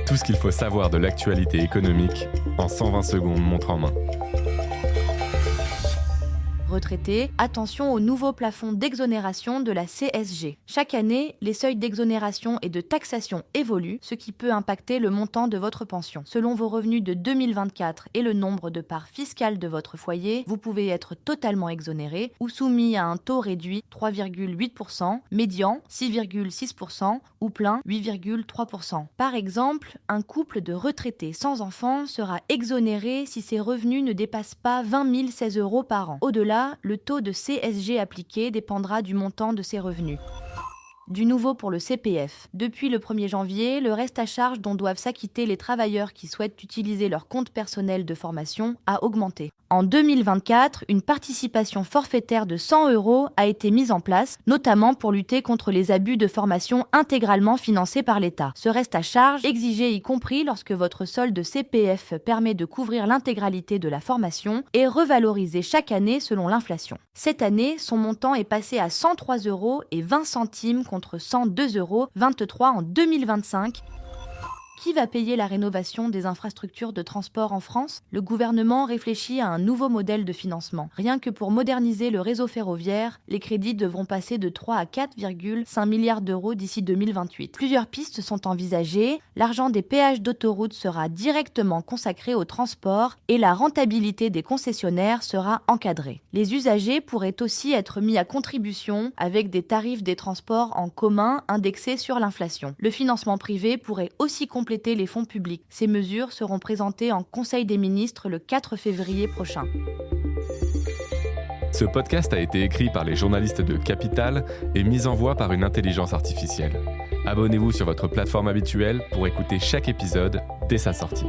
Tout ce qu'il faut savoir de l'actualité économique en 120 secondes montre en main. Retraités, attention au nouveau plafond d'exonération de la CSG. Chaque année, les seuils d'exonération et de taxation évoluent, ce qui peut impacter le montant de votre pension. Selon vos revenus de 2024 et le nombre de parts fiscales de votre foyer, vous pouvez être totalement exonéré ou soumis à un taux réduit 3,8%, médian 6,6% ou plein 8,3%. Par exemple, un couple de retraités sans enfants sera exonéré si ses revenus ne dépassent pas 20 016 € par an. Au-delà, le taux de CSG appliqué dépendra du montant de ses revenus. Du nouveau pour le CPF. Depuis le 1er janvier, le reste à charge dont doivent s'acquitter les travailleurs qui souhaitent utiliser leur compte personnel de formation a augmenté. En 2024, une participation forfaitaire de 100 € a été mise en place, notamment pour lutter contre les abus de formation intégralement financés par l'État. Ce reste à charge, exigé y compris lorsque votre solde CPF permet de couvrir l'intégralité de la formation, est revalorisé chaque année selon l'inflation. Cette année, son montant est passé à 103,20 € contre 102,23 € en 2025. Qui va payer la rénovation des infrastructures de transport en France ? Le gouvernement réfléchit à un nouveau modèle de financement. Rien que pour moderniser le réseau ferroviaire, les crédits devront passer de 3 à 4,5 milliards d'euros d'ici 2028. Plusieurs pistes sont envisagées. L'argent des péages d'autoroute sera directement consacré au transport et la rentabilité des concessionnaires sera encadrée. Les usagers pourraient aussi être mis à contribution avec des tarifs des transports en commun indexés sur l'inflation. Le financement privé pourrait aussi compléter les fonds publics. Ces mesures seront présentées en Conseil des ministres le 4 février prochain. Ce podcast a été écrit par les journalistes de Capital et mis en voix par une intelligence artificielle. Abonnez-vous sur votre plateforme habituelle pour écouter chaque épisode dès sa sortie.